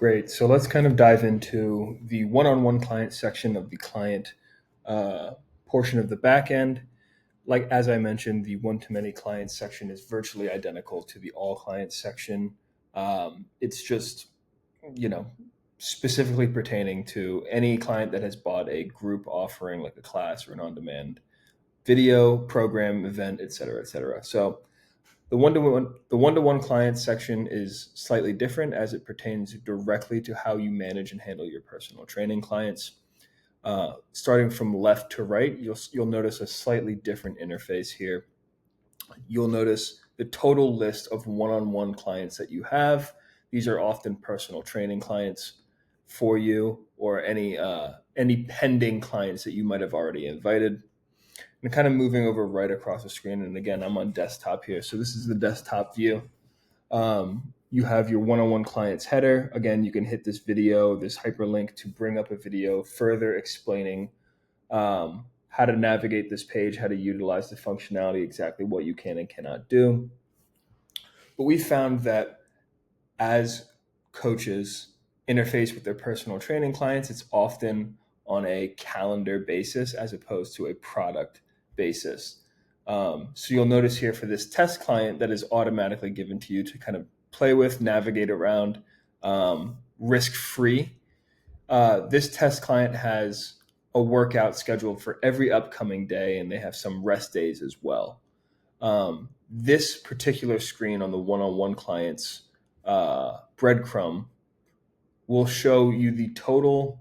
Great. So let's kind of dive into the one-on-one client section of the client uh, portion of the back end. Like as I mentioned, the one-to-many clients section is virtually identical to the all clients section. It's just you know specifically pertaining to any client that has bought a group offering like a class or an on-demand video program, event, etc., etc. So the one-to-one client section is slightly different as it pertains directly to how you manage and handle your personal training clients. Starting from left to right, you'll notice a slightly different interface here. You'll notice the total list of one-on-one clients that you have. These are often personal training clients for you, or any pending clients that you might have already invited. And kind of moving over right across the screen. And again, I'm on desktop here, so this is the desktop view. You have your one-on-one clients header. Again, you can hit this hyperlink to bring up a video further explaining how to navigate this page, how to utilize the functionality, exactly what you can and cannot do. But we found that as coaches interface with their personal training clients, it's often on a calendar basis as opposed to a product basis. So you'll notice here for this test client that is automatically given to you to kind of play with, navigate around, risk free. This test client has a workout scheduled for every upcoming day, and they have some rest days as well. This particular screen on the one-on-one clients breadcrumb will show you the total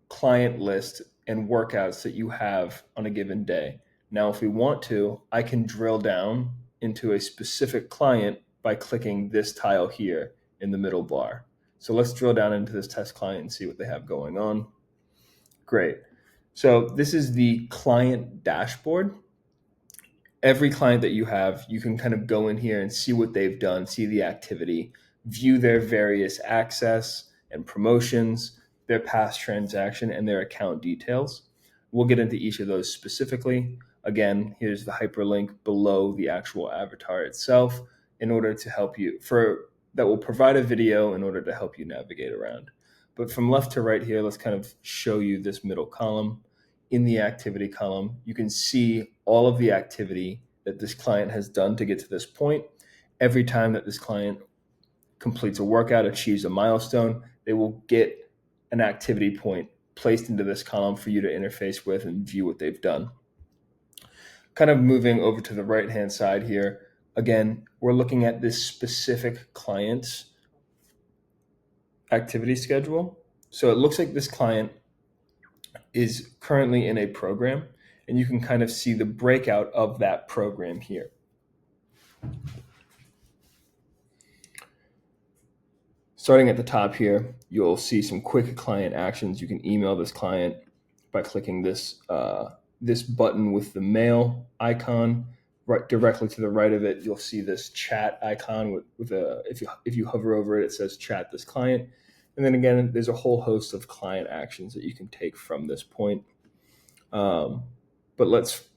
client list and workouts that you have on a given day. Now, if we want to, I can drill down into a specific client by clicking this tile here in the middle bar. So let's drill down into this test client and see what they have going on. Great. So this is the client dashboard. Every client that you have, you can kind of go in here and see what they've done, see the activity, view their various access and promotions, their past transaction, and their account details. We'll get into each of those specifically. Again, here's the hyperlink below the actual avatar itself in order to help you that will provide a video in order to help you navigate around. But from left to right here, let's kind of show you this middle column. In the activity column, you can see all of the activity that this client has done to get to this point. Every time that this client completes a workout, achieves a milestone, they will get an activity point placed into this column for you to interface with and view what they've done. Kind of moving over to the right-hand side here, again, we're looking at this specific client's activity schedule. So it looks like this client is currently in a program, and you can kind of see the breakout of that program here. Starting at the top here, you'll see some quick client actions. You can email this client by clicking this button with the mail icon. Right directly to the right of it, you'll see this chat icon if you hover over it, it says chat this client. And then again, there's a whole host of client actions that you can take from this point. But let's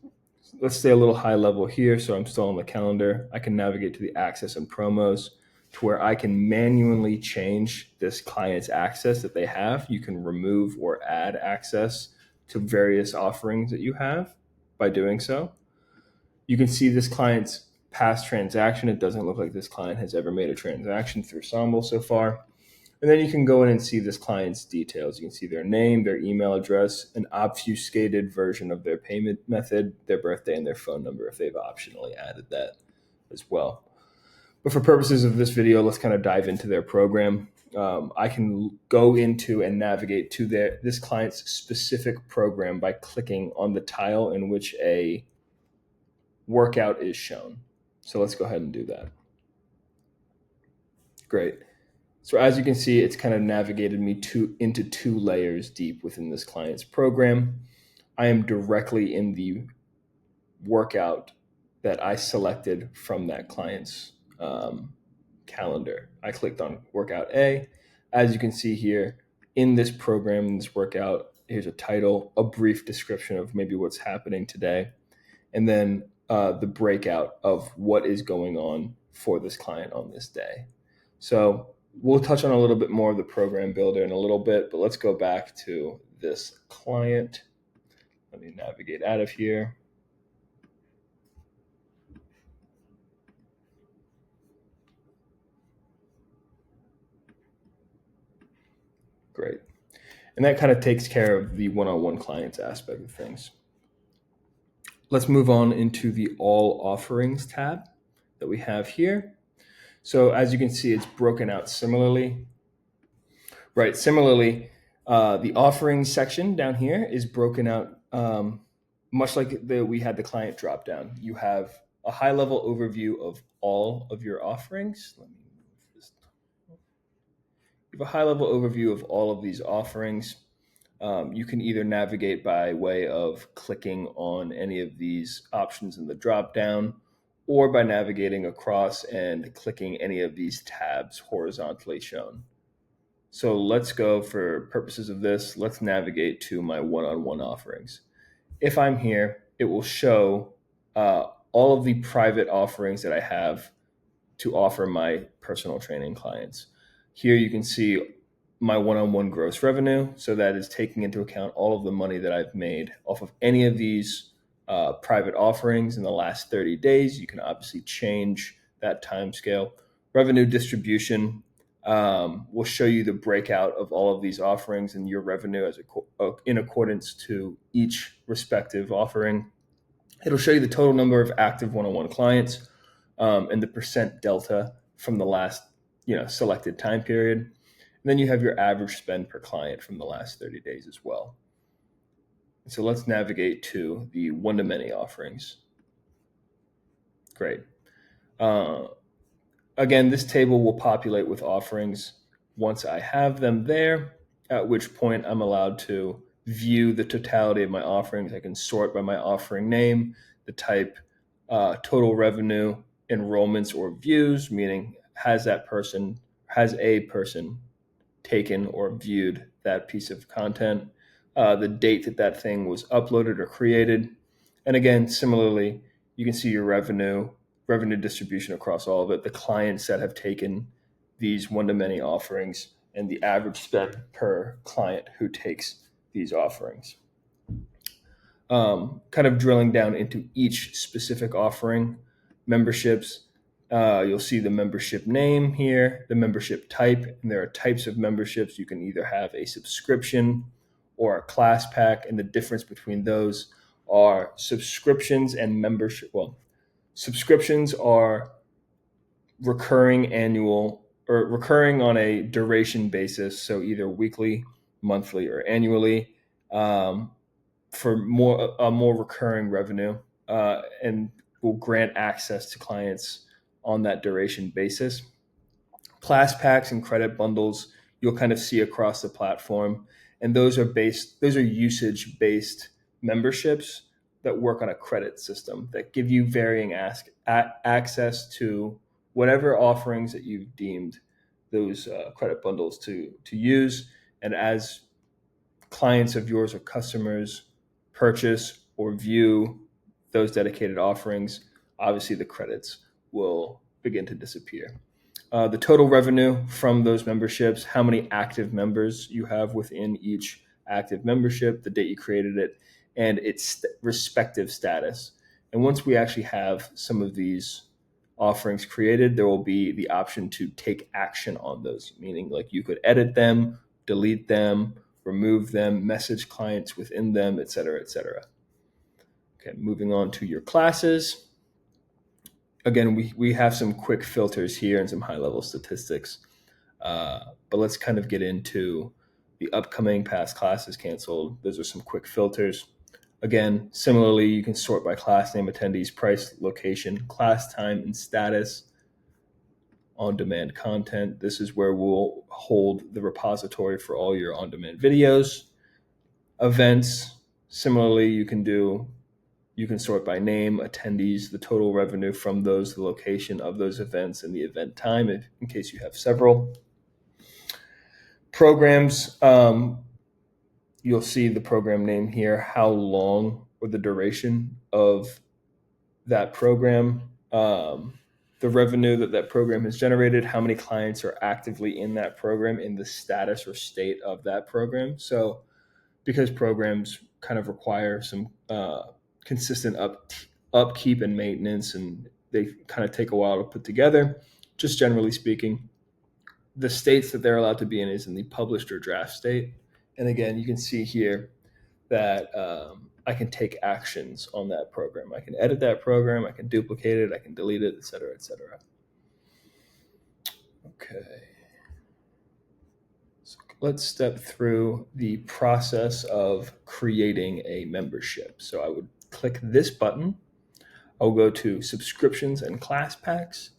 stay a little high level here. So I'm still on the calendar. I can navigate to the access and promos to where I can manually change this client's access that they have. You can remove or add access to various offerings that you have by doing so. You can see this client's past transaction. It doesn't look like this client has ever made a transaction through Somble so far. And then you can go in and see this client's details. You can see their name, their email address, an obfuscated version of their payment method, their birthday, and their phone number if they've optionally added that as well. But for purposes of this video, let's kind of dive into their program. I can go into and navigate to this client's specific program by clicking on the tile in which a workout is shown. So let's go ahead and do that. Great. So as you can see, it's kind of navigated me into 2 layers deep within this client's program. I am directly in the workout that I selected from that client's calendar. I clicked on workout A. As you can see here, in this program, in this workout, here's a title, a brief description of maybe what's happening today, and then the breakout of what is going on for this client on this day. So We'll touch on a little bit more of the program builder in a little bit, but let's go back to this client. Let me navigate out of here. Great. And that kind of takes care of the one-on-one clients aspect of things. Let's move on into the all offerings tab that we have here. So as you can see, it's broken out similarly. Right. Similarly, the offerings section down here is broken out much like we had the client drop down. You have a high level overview of all of your offerings. Let me move this. You have a high level overview of all of these offerings. You can either navigate by way of clicking on any of these options in the drop down, or by navigating across and clicking any of these tabs horizontally shown. So let's go, for purposes of this, let's navigate to my one-on-one offerings. If I'm here, it will show all of the private offerings that I have to offer my personal training clients. Here you can see my one-on-one gross revenue. So that is taking into account all of the money that I've made off of any of these private offerings in the last 30 days. You can obviously change that time scale. Revenue distribution will show you the breakout of all of these offerings and your revenue in accordance to each respective offering. It'll show you the total number of active one-on-one clients and the percent delta from the last selected time period. And then you have your average spend per client from the last 30 days as well. So let's navigate to the one-to-many offerings. Great. Again, this table will populate with offerings once I have them there, at which point I'm allowed to view the totality of my offerings. I can sort by my offering name, the type, total revenue, enrollments or views, meaning has a person taken or viewed that piece of content, the date that thing was uploaded or created. And again, similarly, you can see your revenue distribution across all of it, the clients that have taken these one-to-many offerings, and the average spend per client who takes these offerings. Kind of drilling down into each specific offering, memberships, you'll see the membership name here, the membership type, and there are types of memberships. You can either have a subscription or a class pack, and the difference between those are subscriptions and membership. Well, subscriptions are recurring annual or recurring on a duration basis, so either weekly, monthly, or annually, for more recurring revenue, and will grant access to clients on that duration basis. Class packs and credit bundles you'll kind of see across the platform, and those are usage based memberships that work on a credit system that give you varying access to whatever offerings that you've deemed those credit bundles to use. And as clients of yours or customers purchase or view those dedicated offerings, obviously the credits will begin to disappear. The total revenue from those memberships, how many active members you have within each active membership, the date you created it, and its respective status. And once we actually have some of these offerings created, there will be the option to take action on those, meaning like you could edit them, delete them, remove them, message clients within them, et cetera, et cetera. Okay, moving on to your classes. Again, we have some quick filters here and some high-level statistics, but let's kind of get into the upcoming past classes canceled. Those are some quick filters. Again, similarly, you can sort by class name, attendees, price, location, class time, and status. On-demand content. This is where we'll hold the repository for all your on-demand videos. Events. Similarly, you can sort by name, attendees, the total revenue from those, the location of those events, and the event time, in case you have several. Programs, you'll see the program name here, how long or the duration of that program. the revenue that program has generated, how many clients are actively in that program, in the status or state of that program. So because programs kind of require some consistent upkeep and maintenance, and they kind of take a while to put together, just generally speaking, the states that they're allowed to be in is in the published or draft state. And again, you can see here that I can take actions on that program. I can edit that program, I can duplicate it, I can delete it, et cetera, et cetera. Okay. So let's step through the process of creating a membership. So I would click this button. I'll go to subscriptions and class packs.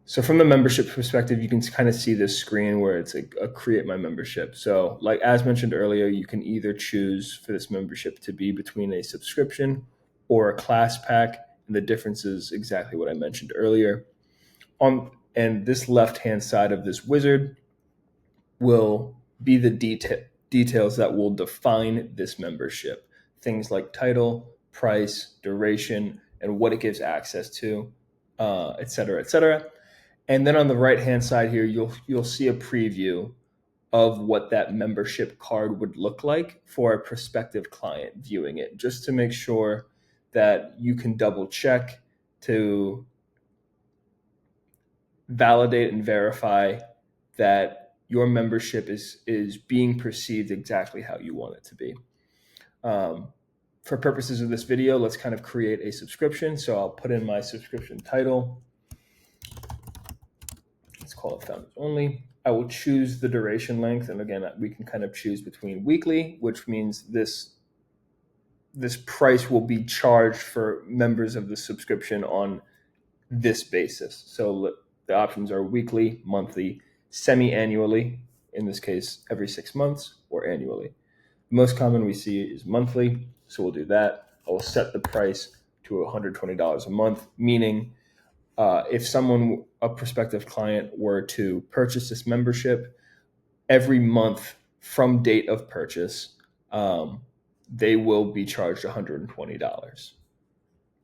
So from the membership perspective, you can kind of see this screen where it's a create my membership. So like as mentioned earlier, you can either choose for this membership to be between a subscription or a class pack. And the difference is exactly what I mentioned earlier. And this left-hand side of this wizard will be the details that will define this membership. Things like title, price, duration, and what it gives access to, et cetera, et cetera. And then on the right-hand side here, you'll see a preview of what that membership card would look like for a prospective client viewing it, just to make sure that you can double check to validate and verify that your membership is being perceived exactly how you want it to be. For purposes of this video, let's kind of create a subscription. So I'll put in my subscription title. Let's call it Founders Only. I will choose the duration length. And again, we can kind of choose between weekly, which means this price will be charged for members of the subscription on this basis. So the options are weekly, monthly, semi-annually, in this case, every 6 months, or annually. The most common we see is monthly, so we'll do that. I will set the price to $120 a month, meaning if a prospective client, were to purchase this membership, every month from date of purchase, they will be charged $120.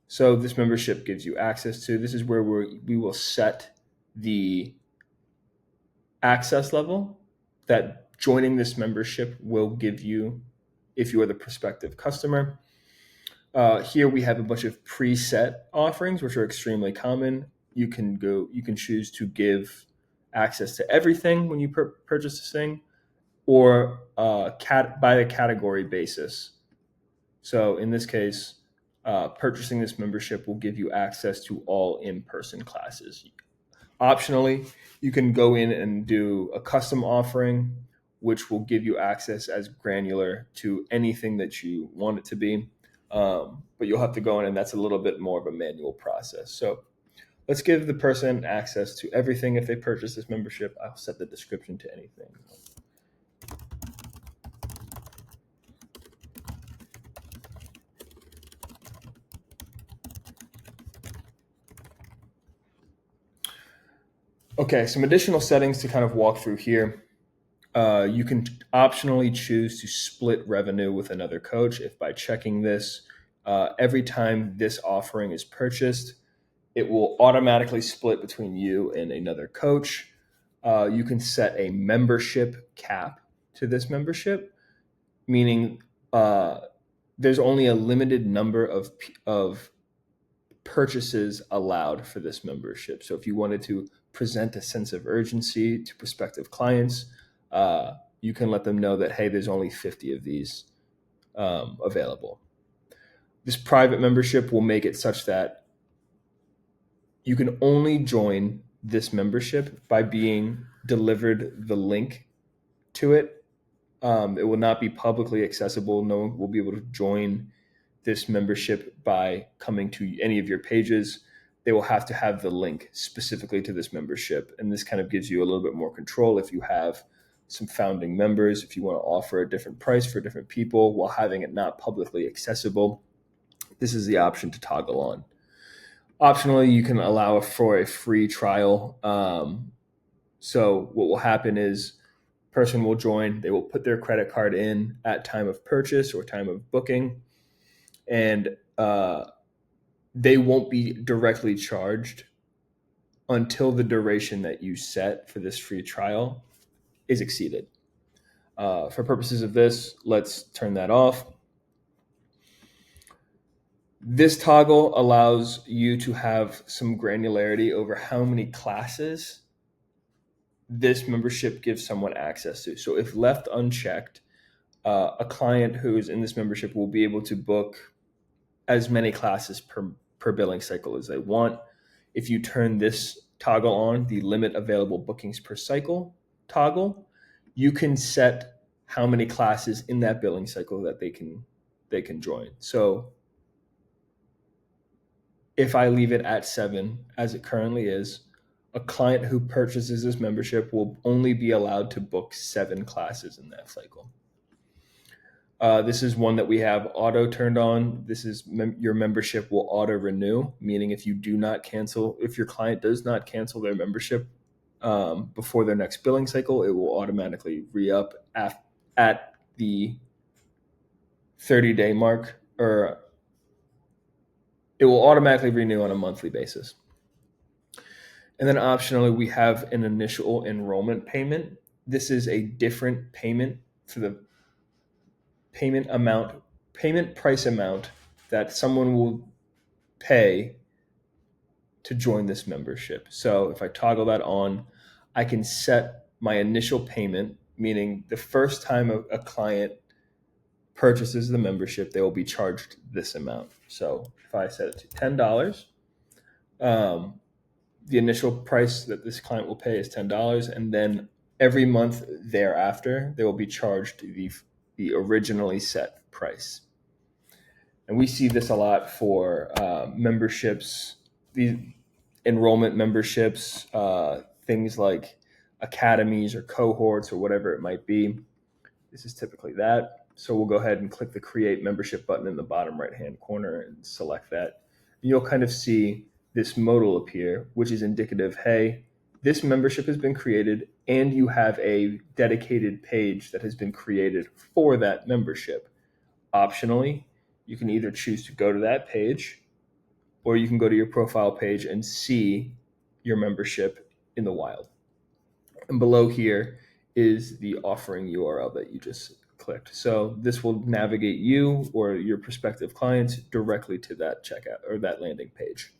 So this membership gives you access to, this is where we will set the access level that joining this membership will give you if you are the prospective customer. Here we have a bunch of preset offerings, which are extremely common. You can choose to give access to everything when you purchase this thing, or by a category basis. So in this case, purchasing this membership will give you access to all in-person classes. Optionally, you can go in and do a custom offering, which will give you access as granular to anything that you want it to be. But you'll have to go in, and that's a little bit more of a manual process. So let's give the person access to everything if they purchase this membership. I'll set the description to anything. Okay, some additional settings to kind of walk through here. You can optionally choose to split revenue with another coach. If by checking this, every time this offering is purchased, it will automatically split between you and another coach. You can set a membership cap to this membership, meaning there's only a limited number of purchases allowed for this membership. So if you wanted to present a sense of urgency to prospective clients, you can let them know that, hey, there's only 50 of these available. This private membership will make it such that you can only join this membership by being delivered the link to it. It will not be publicly accessible. No one will be able to join this membership by coming to any of your pages. They will have to have the link specifically to this membership. And this kind of gives you a little bit more control if you have some founding members, if you want to offer a different price for different people while having it not publicly accessible. This is the option to toggle on. Optionally, you can allow for a free trial. So what will happen is person will join, they will put their credit card in at time of purchase or time of booking, and they won't be directly charged until the duration that you set for this free trial is exceeded. For purposes of this, let's turn that off. This toggle allows you to have some granularity over how many classes this membership gives someone access to. So if left unchecked, a client who is in this membership will be able to book as many classes per billing cycle as they want. If you turn this toggle on, the limit available bookings per cycle toggle, you can set how many classes in that billing cycle that they can join. So if I leave it at 7, as it currently is, a client who purchases this membership will only be allowed to book 7 classes in that cycle. This is one that we have auto turned on. This is your membership will auto renew, meaning if you do not cancel, if your client does not cancel their membership before their next billing cycle, it will automatically re-up at the 30-day mark, or it will automatically renew on a monthly basis. And then optionally, we have an initial enrollment payment. This is a different payment for the payment price amount that someone will pay to join this membership. So if I toggle that on, I can set my initial payment, meaning the first time a client purchases the membership, they will be charged this amount. So if I set it to $10, the initial price that this client will pay is $10, and then every month thereafter, they will be charged the originally set price. And we see this a lot for memberships, these enrollment memberships, things like academies or cohorts or whatever it might be. This is typically that. So we'll go ahead and click the Create Membership button in the bottom right-hand corner and select that. And you'll kind of see this modal appear, which is indicative, hey, this membership has been created and you have a dedicated page that has been created for that membership. Optionally, you can either choose to go to that page, or you can go to your profile page and see your membership in the wild. And below here is the offering URL that you just clicked. So this will navigate you or your prospective clients directly to that checkout or that landing page.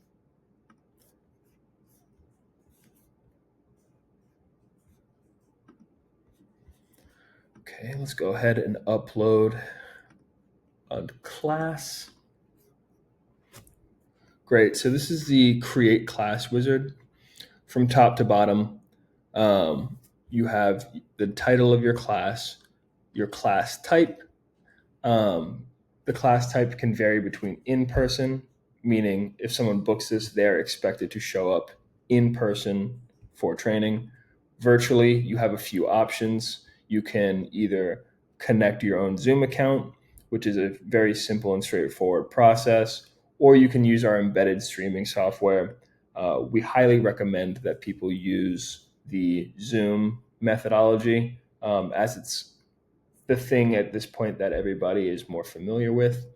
Okay, let's go ahead and upload a class. Great. So this is the Create Class wizard. From top to bottom, you have the title of your class type. The class type can vary between in-person, meaning if someone books this, they're expected to show up in person for training. Virtually, you have a few options. You can either connect your own Zoom account, which is a very simple and straightforward process, or you can use our embedded streaming software. We highly recommend that people use the Zoom methodology, as it's the thing at this point that everybody is more familiar with.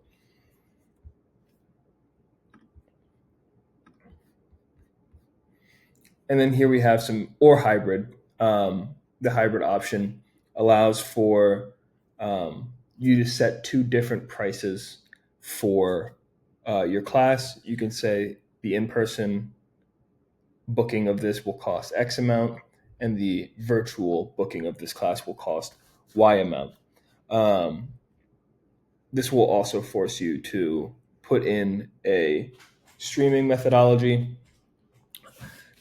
And then here we have or hybrid. The hybrid option allows for you to set 2 different prices for your class. You can say the in-person booking of this will cost X amount, and the virtual booking of this class will cost Y amount. This will also force you to put in a streaming methodology.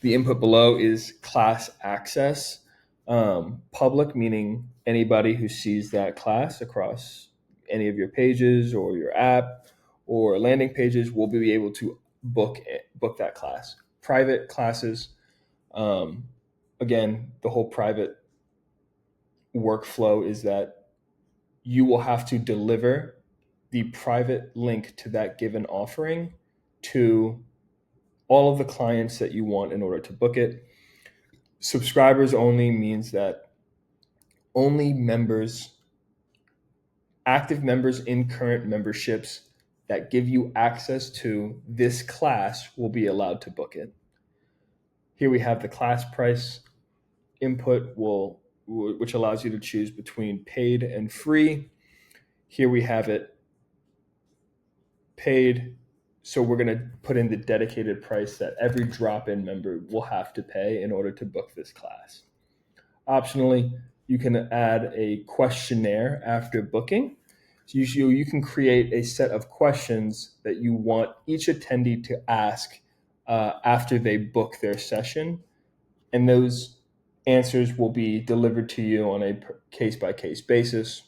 The input below is class access. Public, meaning anybody who sees that class across any of your pages or your app or landing pages will be able to book that class. Private classes, again, the whole private workflow is that you will have to deliver the private link to that given offering to all of the clients that you want in order to book it. Subscribers only means that only active members in current memberships that give you access to this class will be allowed to book it. Here we have the class price input which allows you to choose between paid and free. Here we have it paid. So we're going to put in the dedicated price that every drop-in member will have to pay in order to book this class. Optionally, you can add a questionnaire after booking. So you can create a set of questions that you want each attendee to ask after they book their session, and those answers will be delivered to you on a case-by-case basis.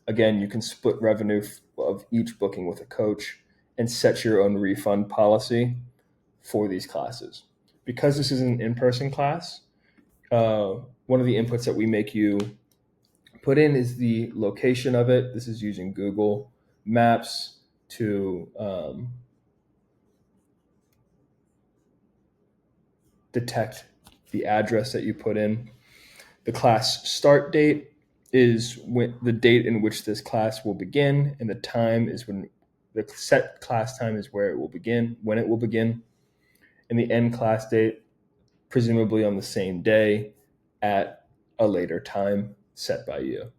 Again, you can split revenue of each booking with a coach and set your own refund policy for these classes. Because this is an in-person class, one of the inputs that we make you put in is the location of it. This is using Google Maps to detect the address that you put in. The class start date is the date in which this class will begin, and the time is when the set class time is where it will begin, when it will begin, and the end class date, presumably on the same day at a later time set by you.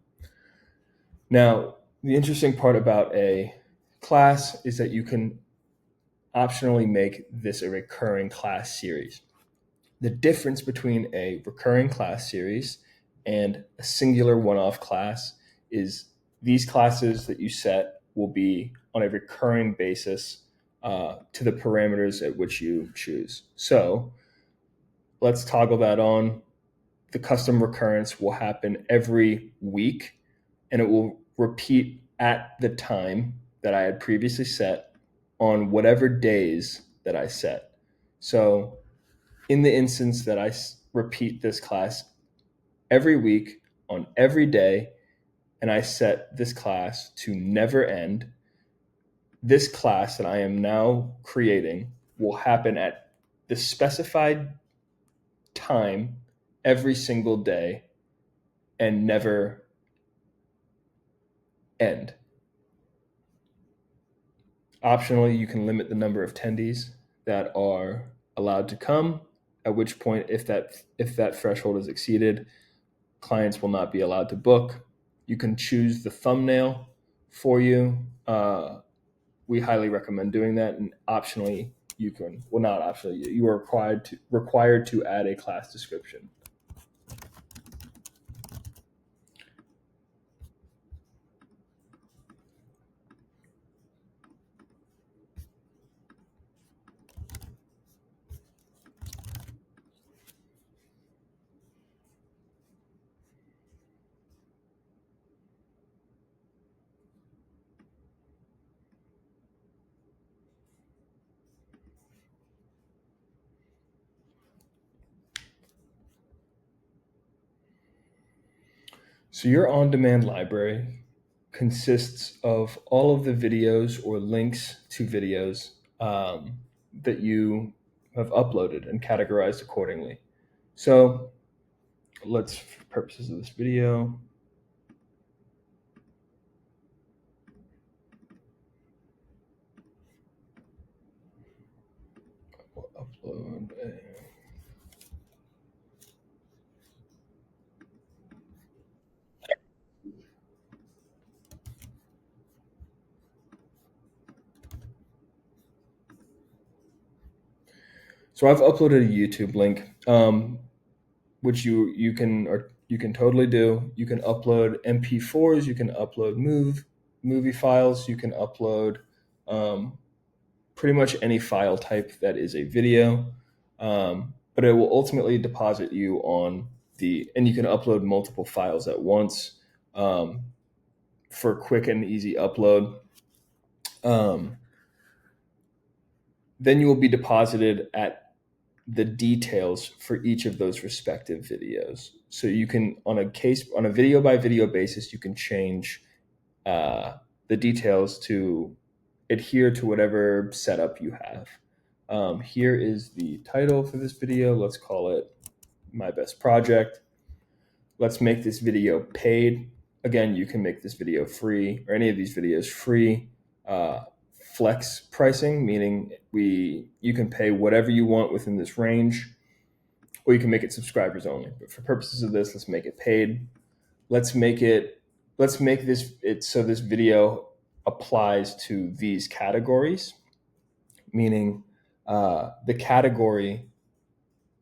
Now, the interesting part about a class is that you can optionally make this a recurring class series. The difference between a recurring class series and a singular one-off class is these classes that you set will be on a recurring basis to the parameters at which you choose. So let's toggle that on. The custom recurrence will happen every week, and it will repeat at the time that I had previously set on whatever days that I set. So in the instance that I repeat this class every week on every day, and I set this class to never end, this class that I am now creating will happen at the specified time every single day and never end. Optionally, you can limit the number of attendees that are allowed to come, at which point, if that threshold is exceeded, clients will not be allowed to book. You can choose the thumbnail for you. We highly recommend doing that, and optionally, you are required to add a class description. So your on-demand library consists of all of the videos or links to videos that you have uploaded and categorized accordingly. So let's, for purposes of this video, we'll upload So I've uploaded a YouTube link, which you can totally do. You can upload MP4s, you can upload movie files, you can upload pretty much any file type that is a video, but it will ultimately deposit you on and you can upload multiple files at once for quick and easy upload. Then you will be deposited at the details for each of those respective videos. So you can, on a video by video basis, you can change the details to adhere to whatever setup you have. Here is the title for this video. Let's call it My Best Project. Let's make this video paid. Again, you can make this video free, or any of these videos free, flex pricing, meaning you can pay whatever you want within this range, or you can make it subscribers only. But for purposes of this, let's make it paid. Let's make this it so this video applies to these categories, meaning the category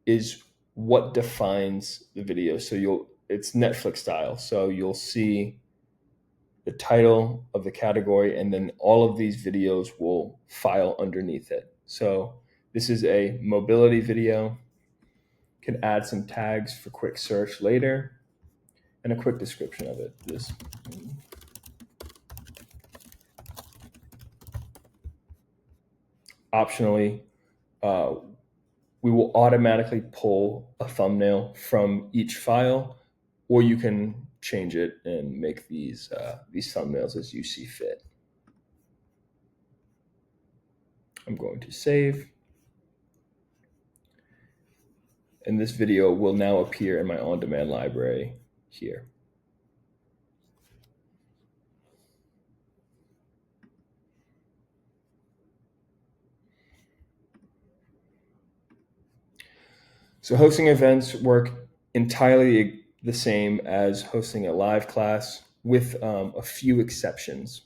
is what defines the video. So it's Netflix style. So you'll see the title of the category, and then all of these videos will file underneath it. So this is a mobility video. Can add some tags for quick search later, and a quick description of it. This optionally, we will automatically pull a thumbnail from each file, or you can change it and make these thumbnails as you see fit. I'm going to save. And this video will now appear in my on-demand library here. So hosting events work entirely the same as hosting a live class, with a few exceptions.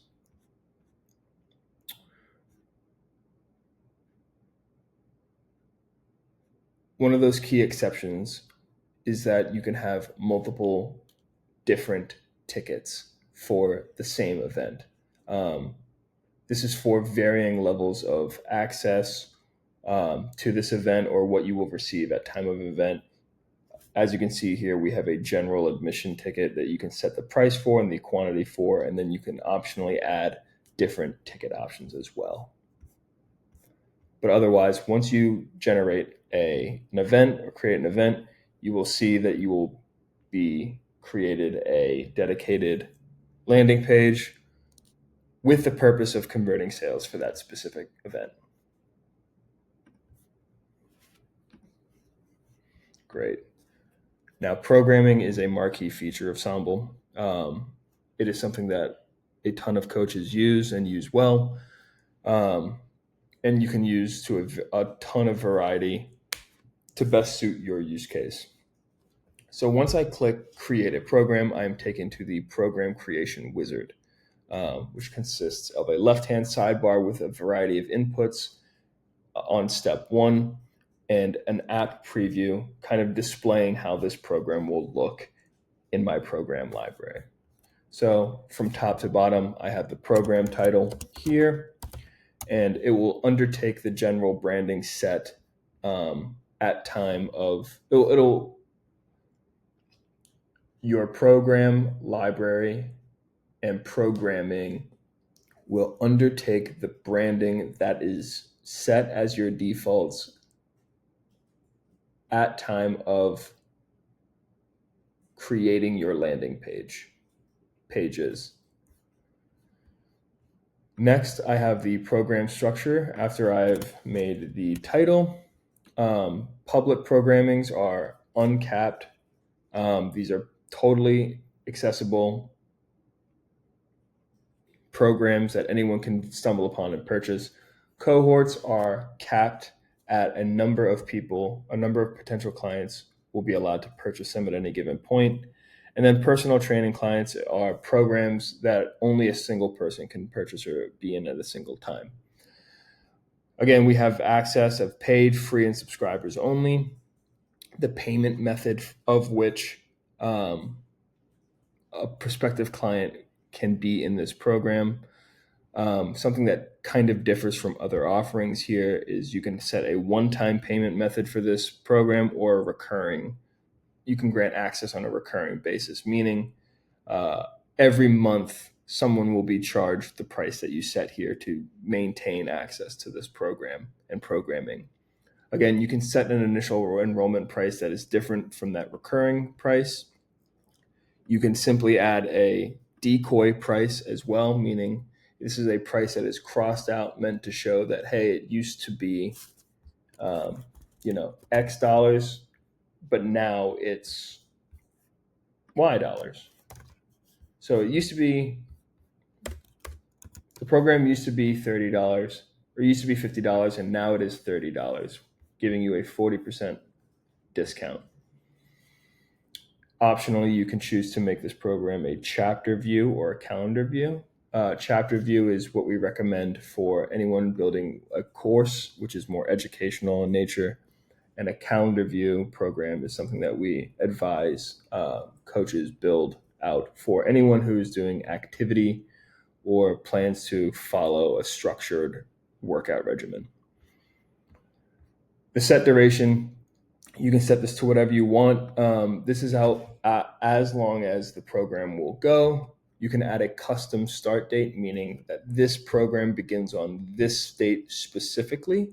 One of those key exceptions is that you can have multiple different tickets for the same event. This is for varying levels of access to this event, or what you will receive at time of event. As you can see here, we have a general admission ticket that you can set the price for and the quantity for, and then you can optionally add different ticket options as well. But otherwise, once you generate an event or create an event, you will see that you will be created a dedicated landing page with the purpose of converting sales for that specific event. Great. Now, programming is a marquee feature of Samble. It is something that a ton of coaches use and use well. And you can use to a ton of variety to best suit your use case. So once I click Create a Program, I am taken to the Program Creation Wizard, which consists of a left-hand sidebar with a variety of inputs on step one, and an app preview kind of displaying how this program will look in my program library. So from top to bottom, I have the program title here, and it will undertake the general branding set at time of, your program library and programming will undertake the branding that is set as your defaults at time of creating your landing pages. Next, I have the program structure after I've made the title. Public programmings are uncapped. These are totally accessible programs that anyone can stumble upon and purchase. Cohorts are capped at a number of people, a number of potential clients will be allowed to purchase them at any given point. And then personal training clients are programs that only a single person can purchase or be in at a single time. Again, we have access of paid, free, and subscribers only. The payment method of which a prospective client can be in this program. Something that kind of differs from other offerings here is you can set a one-time payment method for this program, or a recurring. You can grant access on a recurring basis, meaning every month someone will be charged the price that you set here to maintain access to this program and programming. Again, you can set an initial enrollment price that is different from that recurring price. You can simply add a decoy price as well, meaning this is a price that is crossed out, meant to show that, hey, it used to be, X dollars, but now it's Y dollars. So it used to be The program used to be $30 or used to be $50, and now it is $30, giving you a 40% discount. Optionally, you can choose to make this program a chapter view or a calendar view. Chapter view is what we recommend for anyone building a course, which is more educational in nature. And a calendar view program is something that we advise coaches build out for anyone who is doing activity or plans to follow a structured workout regimen. The set duration, you can set this to whatever you want. This is out as long as the program will go. You can add a custom start date, meaning that this program begins on this date specifically,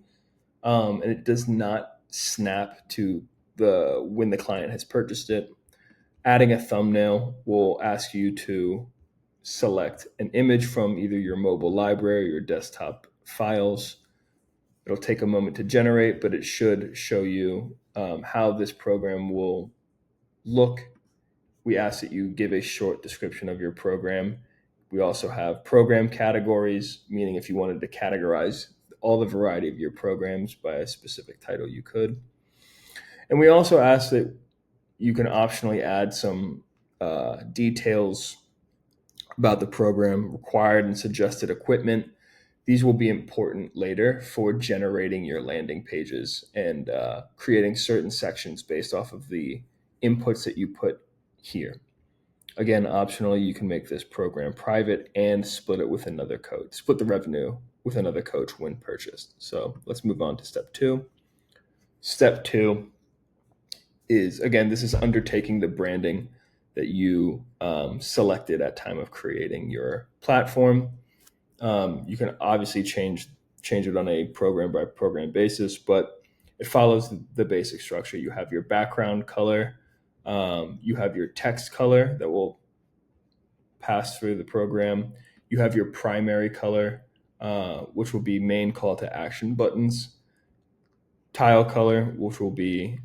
and it does not snap to when the client has purchased it. Adding a thumbnail will ask you to select an image from either your mobile library or your desktop files. It'll take a moment to generate, but it should show you how this program will look. We ask that you give a short description of your program. We also have program categories, meaning if you wanted to categorize all the variety of your programs by a specific title, you could. And we also ask that you can optionally add some details about the program, required and suggested equipment. These will be important later for generating your landing pages and creating certain sections based off of the inputs that you put here. Again, optionally, you can make this program private and split it with another coach, split the revenue with another coach when purchased. So let's move on to step 2. Step 2 is, again, this is undertaking the branding that you selected at time of creating your platform. You can obviously change it on a program by program basis, but it follows the basic structure. You have your background color, you have your text color that will pass through the program. You have your primary color, which will be main call to action buttons. Tile color, which will be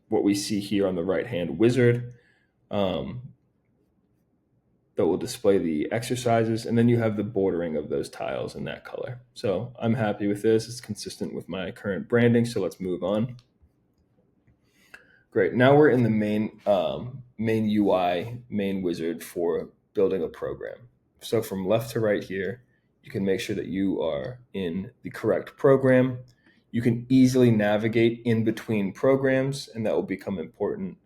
what we see here on the right hand wizard, that will display the exercises, and then you have the bordering of those tiles in that color. So I'm happy with this. It's consistent with my current branding, so let's move on. Great. Now we're in the main UI, main wizard for building a program. So from left to right here, you can make sure that you are in the correct program. You can easily navigate in between programs, and that will become important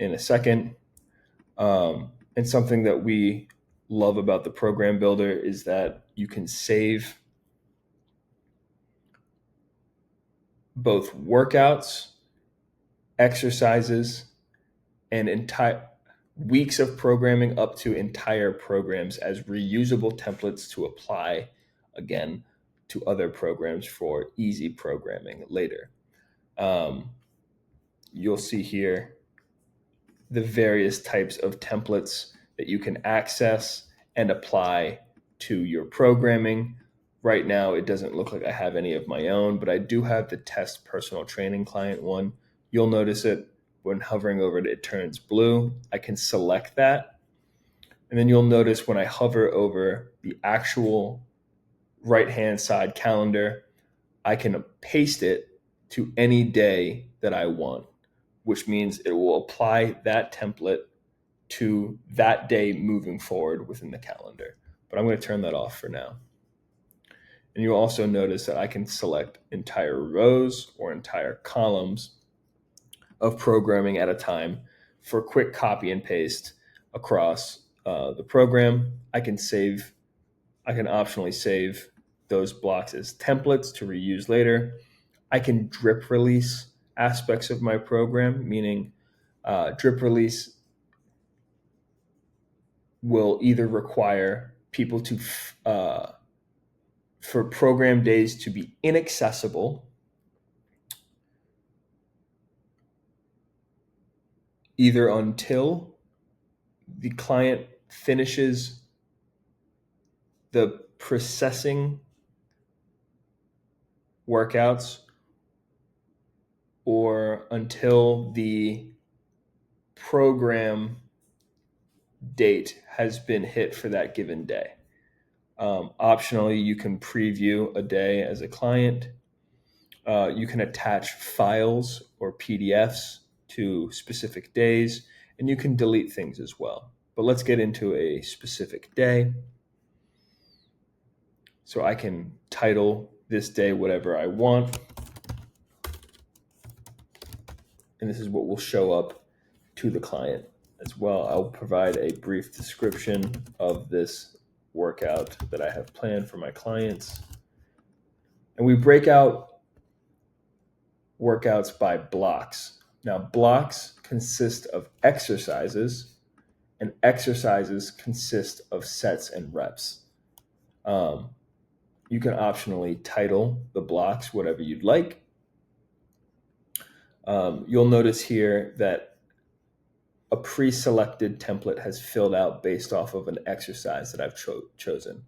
in a second. And something that we love about the program builder is that you can save both workouts, exercises, and entire weeks of programming up to entire programs as reusable templates to apply again to other programs for easy programming later. You'll see here the various types of templates that you can access and apply to your programming. Right now, it doesn't look like I have any of my own, but I do have the test personal training client one. You'll notice it when hovering over it, it turns blue. I can select that. And then you'll notice when I hover over the actual right-hand side calendar, I can paste it to any day that I want, which means it will apply that template to that day moving forward within the calendar. But I'm going to turn that off for now. And you'll also notice that I can select entire rows or entire columns of programming at a time for quick copy and paste across the program. I can optionally save those blocks as templates to reuse later. I can drip release aspects of my program, meaning drip release will either require people to for program days to be inaccessible, either until the client finishes the processing workouts, or until the program date has been hit for that given day. Optionally, you can preview a day as a client. You can attach files or PDFs to specific days, and you can delete things as well. But let's get into a specific day. So I can title this day whatever I want. And this is what will show up to the client as well. I'll provide a brief description of this workout that I have planned for my clients. And we break out workouts by blocks. Now, blocks consist of exercises, and exercises consist of sets and reps. You can optionally title the blocks whatever you'd like. You'll notice here that a pre-selected template has filled out based off of an exercise that I've chosen.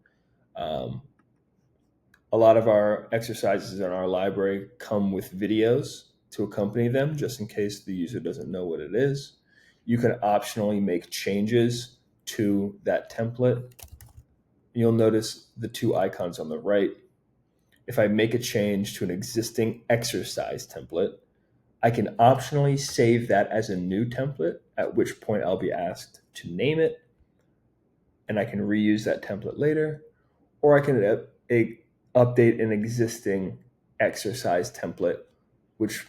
A lot of our exercises in our library come with videos to accompany them, just in case the user doesn't know what it is. You can optionally make changes to that template. You'll notice the two icons on the right. If I make a change to an existing exercise template, I can optionally save that as a new template, at which point I'll be asked to name it, and I can reuse that template later, or I can update an existing exercise template, which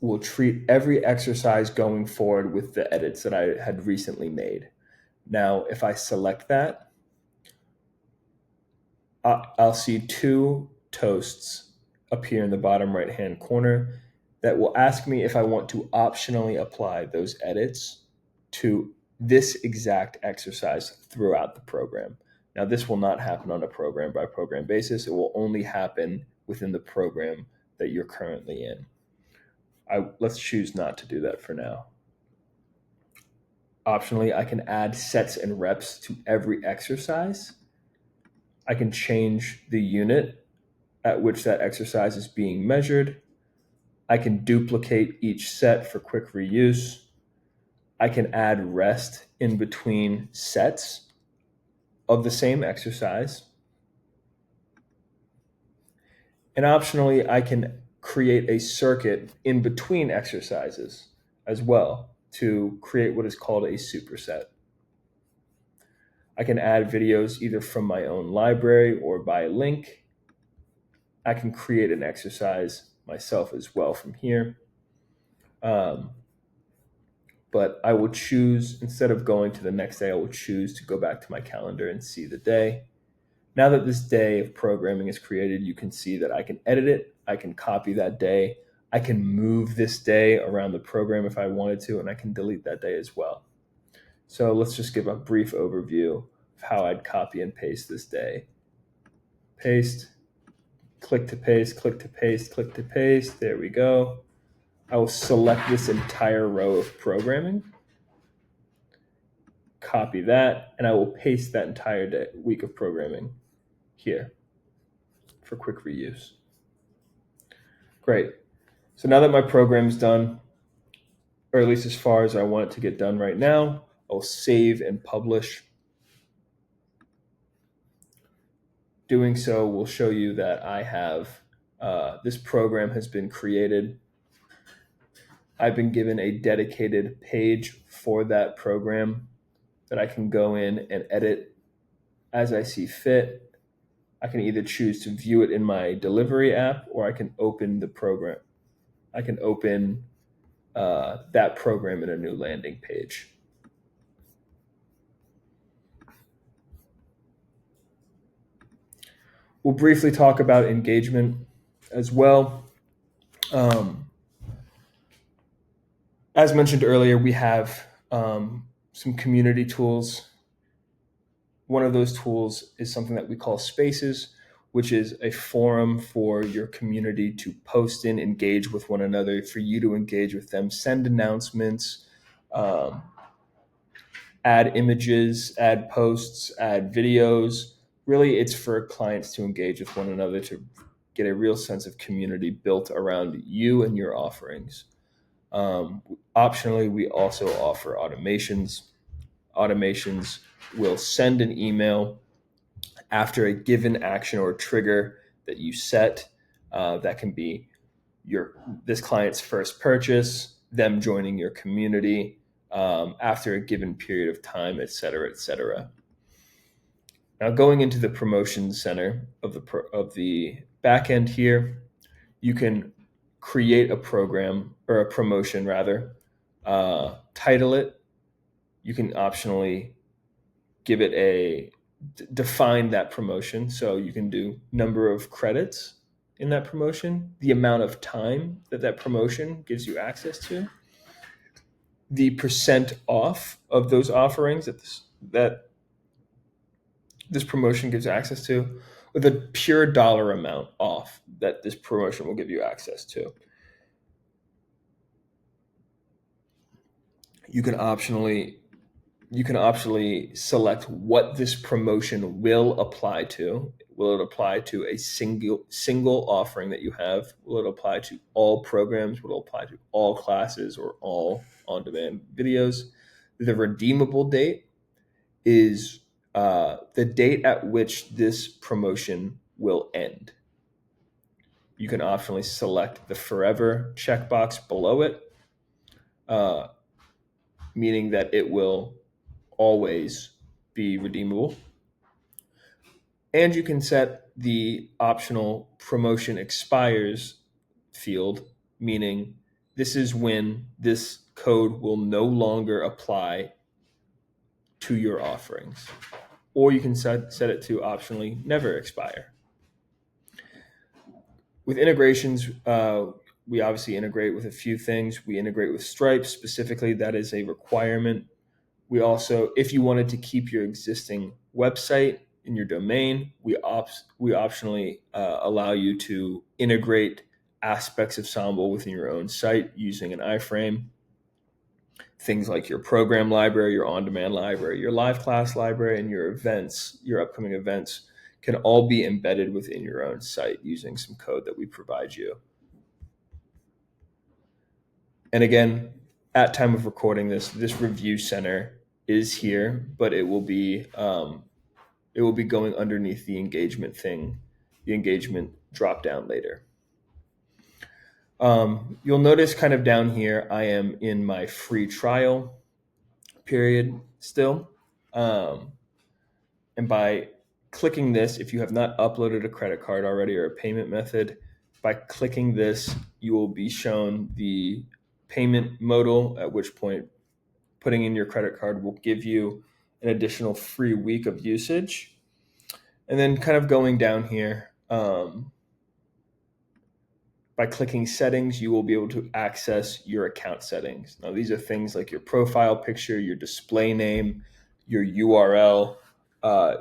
will treat every exercise going forward with the edits that I had recently made. Now, if I select that, I'll see two toasts appear in the bottom right-hand corner that will ask me if I want to optionally apply those edits to this exact exercise throughout the program. Now, this will not happen on a program by program basis. It will only happen within the program that you're currently in. Let's choose not to do that for now. Optionally, I can add sets and reps to every exercise. I can change the unit at which that exercise is being measured. I can duplicate each set for quick reuse. I can add rest in between sets of the same exercise. And optionally, I can create a circuit in between exercises as well to create what is called a superset. I can add videos either from my own library or by link. I can create an exercise myself as well from here. But I will choose, instead of going to the next day, I will choose to go back to my calendar and see the day. Now that this day of programming is created, you can see that I can edit it. I can copy that day. I can move this day around the program if I wanted to, and I can delete that day as well. So let's just give a brief overview of how I'd copy and paste this day. Paste, click to paste, click to paste, click to paste. There we go. I will select this entire row of programming, copy that, and I will paste that entire week of programming here for quick reuse. Great. So now that my program is done, or at least as far as I want it to get done right now, I'll save and publish. Doing so will show you that I have, this program has been created. I've been given a dedicated page for that program that I can go in and edit as I see fit. I can either choose to view it in my delivery app, or I can open the program. I can open that program in a new landing page. We'll briefly talk about engagement as well. As mentioned earlier, we have some community tools. One of those tools is something that we call Spaces, which is a forum for your community to post in, engage with one another, for you to engage with them, send announcements, add images, add posts, add videos. Really, it's for clients to engage with one another, to get a real sense of community built around you and your offerings. Optionally, we also offer automations. Automations will send an email after a given action or trigger that you set. That can be this client's first purchase, them joining your community after a given period of time, et cetera, et cetera. Now, going into the promotion center of the back end here, you can create a program or a promotion rather, title it. You can optionally give it define that promotion. So you can do number of credits in that promotion, the amount of time that promotion gives you access to, the percent off of those offerings that this promotion gives access to, or the pure dollar amount off that this promotion will give you access to. You can optionally select what this promotion will apply to. Will it apply to a single offering that you have? Will it apply to all programs? Will it apply to all classes or all on-demand videos? The redeemable date is the date at which this promotion will end. You can optionally select the forever checkbox below it, meaning that it will always be redeemable. And you can set the optional promotion expires field, meaning this is when this code will no longer apply to your offerings. Or you can set it to optionally never expire. With integrations, we obviously integrate with a few things. We integrate with Stripe specifically. That is a requirement. We also, if you wanted to keep your existing website in your domain, we optionally allow you to integrate aspects of Samble within your own site using an iframe. Things like your program library, your on-demand library, your live class library, and your events, your upcoming events, can all be embedded within your own site using some code that we provide you. And again, at time of recording this review center is here, but it will be going underneath the engagement drop down later. You'll notice kind of down here, I am in my free trial period still. And by clicking this, if you have not uploaded a credit card already or a payment method, by clicking this, you will be shown the payment modal, at which point putting in your credit card will give you an additional free week of usage. And then kind of going down here, by clicking settings, you will be able to access your account settings. Now, these are things like your profile picture, your display name, your URL,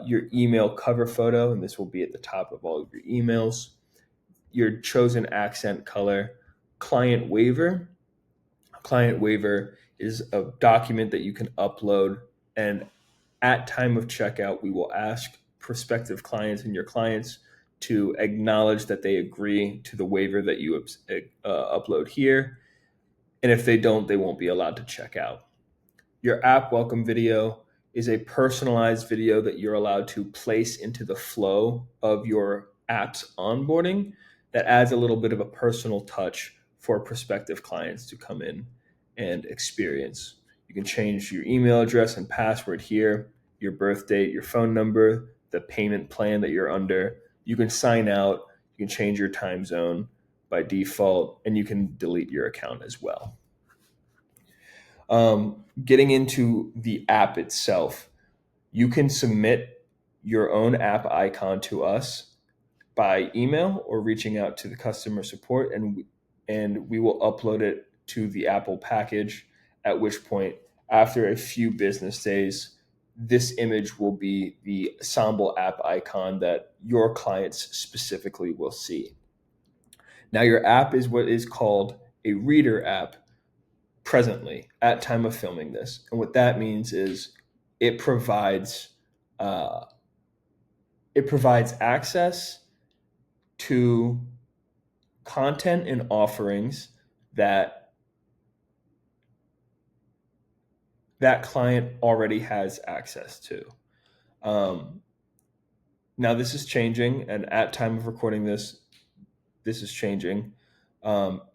your email cover photo, and this will be at the top of all of your emails, your chosen accent color, client waiver. Client waiver is a document that you can upload, and at time of checkout, we will ask prospective clients and your clients to acknowledge that they agree to the waiver that you upload here. And if they don't, they won't be allowed to check out. Your app welcome video is a personalized video that you're allowed to place into the flow of your app's onboarding that adds a little bit of a personal touch for prospective clients to come in and experience. You can change your email address and password here, your birth date, your phone number, the payment plan that you're under. You can sign out, you can change your time zone by default, and you can delete your account as well. Getting into the app itself, you can submit your own app icon to us by email or reaching out to the customer support, and we will upload it to the Apple package, at which point, after a few business days, this image will be the Samble app icon that your clients specifically will see. Now, your app is what is called a reader app presently at time of filming this. And what that means is it provides access to content and offerings that that client already has access to. Um, Now this is changing, and at time of recording this, this is changing.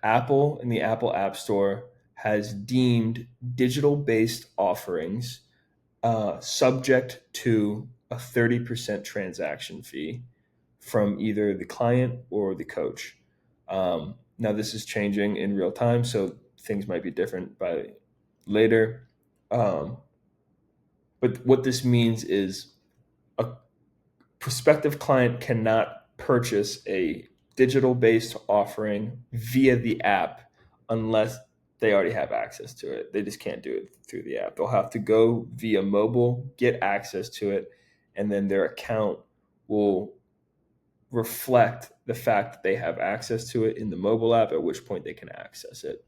Apple and the Apple App Store has deemed digital-based offerings subject to a 30% transaction fee from either the client or the coach. Now this is changing in real time, so things might be different by later. Um, but what this means is a prospective client cannot purchase a digital based offering via the app unless they already have access to it. They just can't do it through the app. They'll have to go via mobile, get access to it, and then their account will reflect the fact that they have access to it in the mobile app, at which point they can access it.